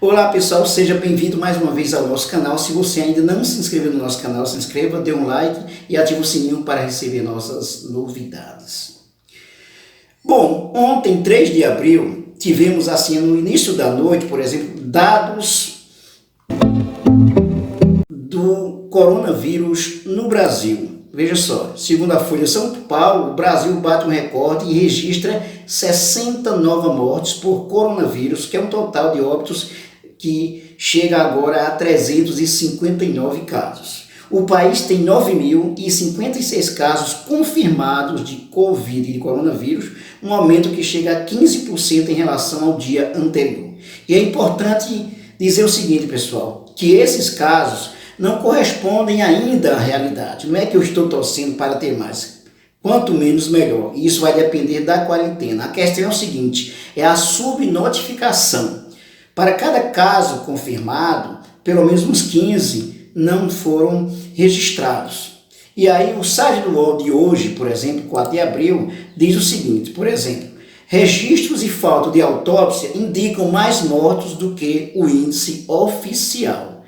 Olá pessoal, seja bem-vindo mais uma vez ao nosso canal. Se você ainda não se inscreveu no nosso canal, se inscreva, dê um like e ative o sininho para receber nossas novidades. Bom, ontem, 3 de abril, tivemos assim no início da noite, por exemplo, dados do coronavírus no Brasil. Veja só, segundo a Folha São Paulo, o Brasil bate um recorde e registra 60 novas mortes por coronavírus, que é um total de óbitos que chega agora a 359 casos. O país tem 9.056 casos confirmados de Covid, de coronavírus, um aumento que chega a 15% em relação ao dia anterior. E é importante dizer o seguinte, pessoal, que esses casos não correspondem ainda à realidade. Não é que eu estou torcendo para ter mais. Quanto menos, melhor. E isso vai depender da quarentena. A questão é o seguinte, é a subnotificação. Para cada caso confirmado, pelo menos uns 15 não foram registrados. E aí o site do UOL de hoje, por exemplo, 4 de abril, diz o seguinte, por exemplo, registros e falta de autópsia indicam mais mortos do que o índice oficial.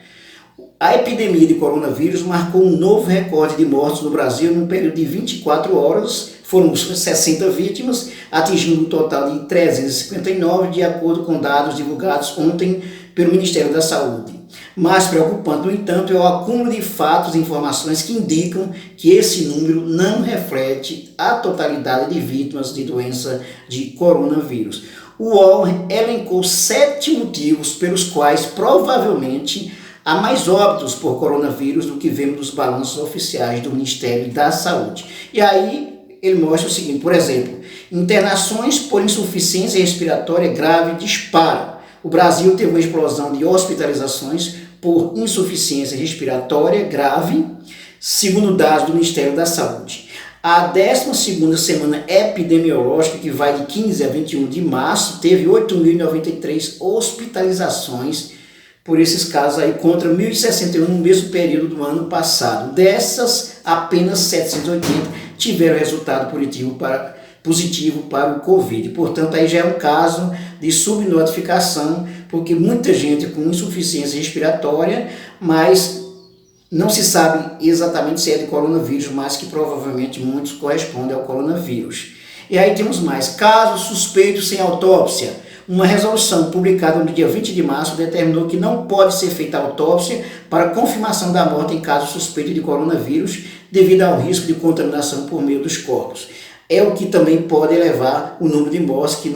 A epidemia de coronavírus marcou um novo recorde de mortes no Brasil num período de 24 horas, foram 60 vítimas, atingindo um total de 359, de acordo com dados divulgados ontem pelo Ministério da Saúde. Mais preocupante, no entanto, é o acúmulo de fatos e informações que indicam que esse número não reflete a totalidade de vítimas de doença de coronavírus. O UOL elencou 7 motivos pelos quais provavelmente há mais óbitos por coronavírus do que vemos nos balanços oficiais do Ministério da Saúde. E aí ele mostra o seguinte, por exemplo, internações por insuficiência respiratória grave disparam. O Brasil teve uma explosão de hospitalizações por insuficiência respiratória grave, segundo dados do Ministério da Saúde. A 12ª semana epidemiológica, que vai de 15 a 21 de março, teve 8.093 hospitalizações por esses casos aí, contra 1.061 no mesmo período do ano passado. Dessas, apenas 780 tiveram resultado positivo para o Covid. Portanto, aí já é um caso de subnotificação, porque muita gente com insuficiência respiratória, mas não se sabe exatamente se é de coronavírus, mas que provavelmente muitos correspondem ao coronavírus. E aí temos mais casos suspeitos sem autópsia. Uma resolução publicada no dia 20 de março determinou que não pode ser feita autópsia para confirmação da morte em caso suspeito de coronavírus devido ao risco de contaminação por meio dos corpos. É o que também pode elevar o número de mortes que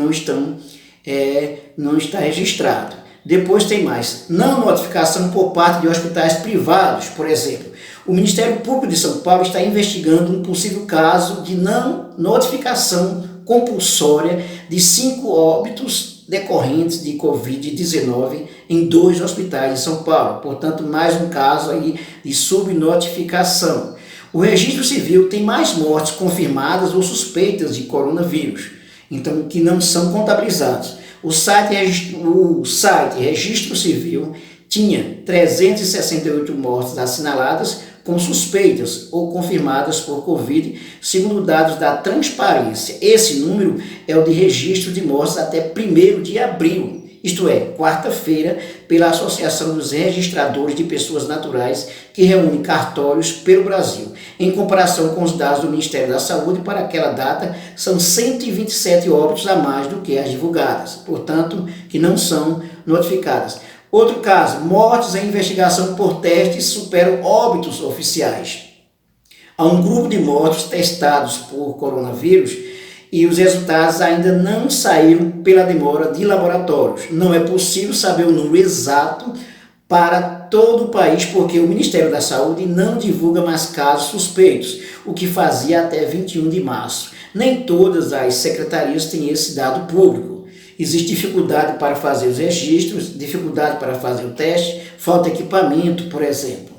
não está registrado. Depois tem mais, não notificação por parte de hospitais privados, por exemplo. O Ministério Público de São Paulo está investigando um possível caso de não notificação compulsória de 5 óbitos decorrentes de Covid-19 em 2 hospitais de São Paulo. Portanto, mais um caso aí de subnotificação. O registro civil tem mais mortes confirmadas ou suspeitas de coronavírus, então que não são contabilizados. O site Registro Civil tinha 368 mortes assinaladas com suspeitas ou confirmadas por Covid, segundo dados da Transparência. Esse número é o de registro de mortes até 1º de abril, isto é, quarta-feira, pela Associação dos Registradores de Pessoas Naturais, que reúne cartórios pelo Brasil. Em comparação com os dados do Ministério da Saúde, para aquela data, são 127 óbitos a mais do que as divulgadas, portanto, que não são notificadas. Outro caso, mortes em investigação por testes superam óbitos oficiais. Há um grupo de mortos testados por coronavírus e os resultados ainda não saíram pela demora de laboratórios. Não é possível saber o número exato para todo o país, porque o Ministério da Saúde não divulga mais casos suspeitos, o que fazia até 21 de março. Nem todas as secretarias têm esse dado público. Existe dificuldade para fazer os registros, dificuldade para fazer o teste, falta equipamento, por exemplo.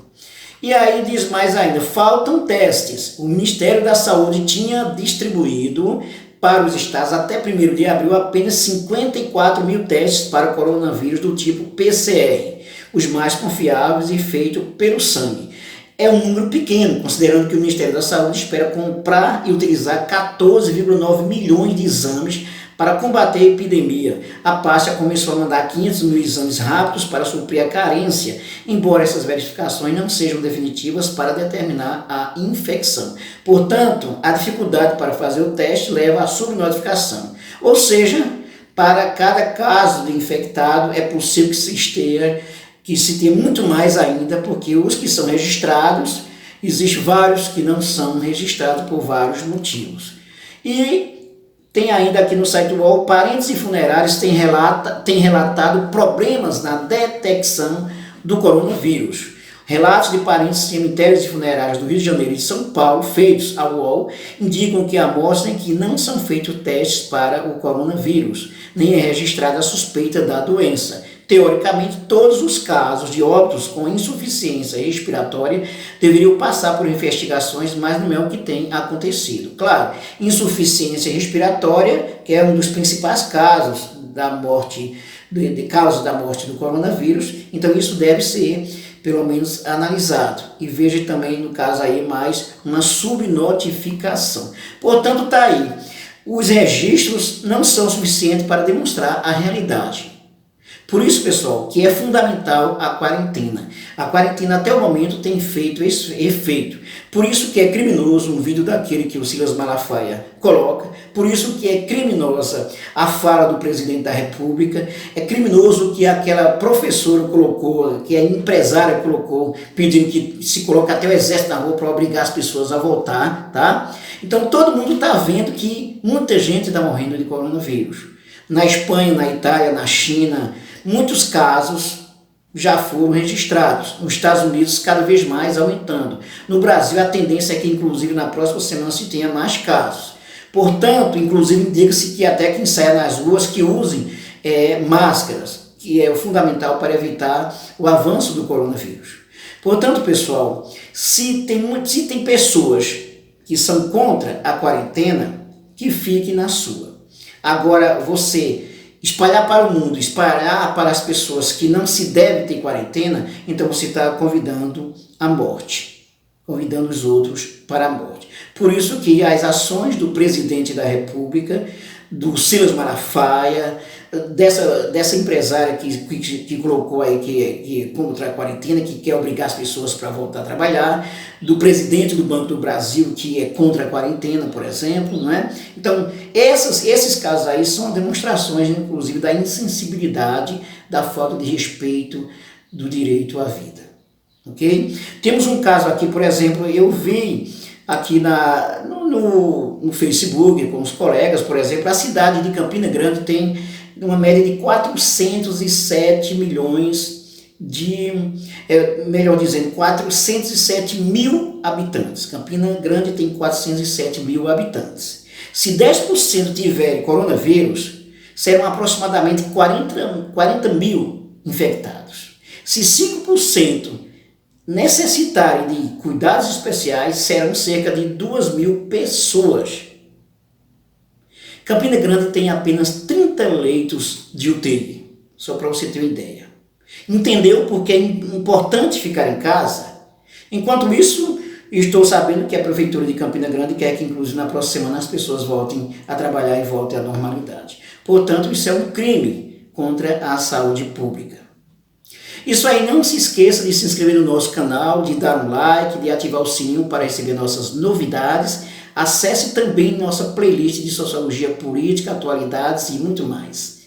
E aí diz mais ainda, faltam testes. O Ministério da Saúde tinha distribuído para os estados até 1º de abril apenas 54 mil testes para coronavírus do tipo PCR, os mais confiáveis e feitos pelo sangue. É um número pequeno, considerando que o Ministério da Saúde espera comprar e utilizar 14,9 milhões de exames Para combater a epidemia, a pasta começou a mandar 500 mil exames rápidos para suprir a carência, embora essas verificações não sejam definitivas para determinar a infecção. Portanto, a dificuldade para fazer o teste leva à subnotificação, ou seja, para cada caso de infectado é possível que se tenha muito mais ainda, porque os que são registrados, existem vários que não são registrados por vários motivos. E tem ainda aqui no site do UOL, parentes e funerários têm relatado problemas na detecção do coronavírus. Relatos de parentes de cemitérios e funerários do Rio de Janeiro e de São Paulo, feitos ao UOL, indicam que amostram que não são feitos testes para o coronavírus, nem é registrada a suspeita da doença. Teoricamente, todos os casos de óbitos com insuficiência respiratória deveriam passar por investigações, mas não é o que tem acontecido. Claro, insuficiência respiratória, que é um dos principais casos da morte, de causa da morte do coronavírus, então isso deve ser pelo menos analisado. E veja também no caso aí mais uma subnotificação. Portanto, está aí. Os registros não são suficientes para demonstrar a realidade. Por isso, pessoal, que é fundamental a quarentena. A quarentena até o momento tem feito esse efeito. Por isso que é criminoso um vídeo daquele que o Silas Malafaia coloca. Por isso que é criminosa a fala do presidente da República. É criminoso que aquela professora colocou, que a empresária colocou, pedindo que se coloque até o exército na rua para obrigar as pessoas a voltar, tá? Então todo mundo está vendo que muita gente está morrendo de coronavírus. Na Espanha, na Itália, na China, muitos casos já foram registrados. Nos Estados Unidos, cada vez mais aumentando. No Brasil, a tendência é que, inclusive, na próxima semana se tenha mais casos. Portanto, inclusive, indica-se que até quem saia nas ruas que usem máscaras, que é o fundamental para evitar o avanço do coronavírus. Portanto, pessoal, se tem pessoas que são contra a quarentena, que fiquem na sua. Agora, você espalhar para o mundo, espalhar para as pessoas que não se deve ter quarentena, então você está convidando a morte, convidando os outros para a morte. Por isso que as ações do presidente da República, do Silas Malafaia, dessa empresária que colocou aí que é contra a quarentena, que quer obrigar as pessoas para voltar a trabalhar, do presidente do Banco do Brasil, que é contra a quarentena, por exemplo, não é? Então, esses casos aí são demonstrações, inclusive, da insensibilidade, da falta de respeito do direito à vida, ok? Temos um caso aqui, por exemplo, eu vi aqui no Facebook, com os colegas, por exemplo, a cidade de Campina Grande tem uma média de 407 milhões melhor dizendo, 407 mil habitantes. Campina Grande tem 407 mil habitantes. Se 10% tiverem coronavírus, serão aproximadamente 40 mil infectados. Se 5% necessitarem de cuidados especiais, serão cerca de 2 mil pessoas. Campina Grande tem apenas 30 leitos de UTI, só para você ter uma ideia. Entendeu porque é importante ficar em casa? Enquanto isso, estou sabendo que a Prefeitura de Campina Grande quer que, inclusive, na próxima semana as pessoas voltem a trabalhar e voltem à normalidade. Portanto, isso é um crime contra a saúde pública. Isso aí, não se esqueça de se inscrever no nosso canal, de dar um like, de ativar o sininho para receber nossas novidades. Acesse também nossa playlist de Sociologia Política, Atualidades e muito mais.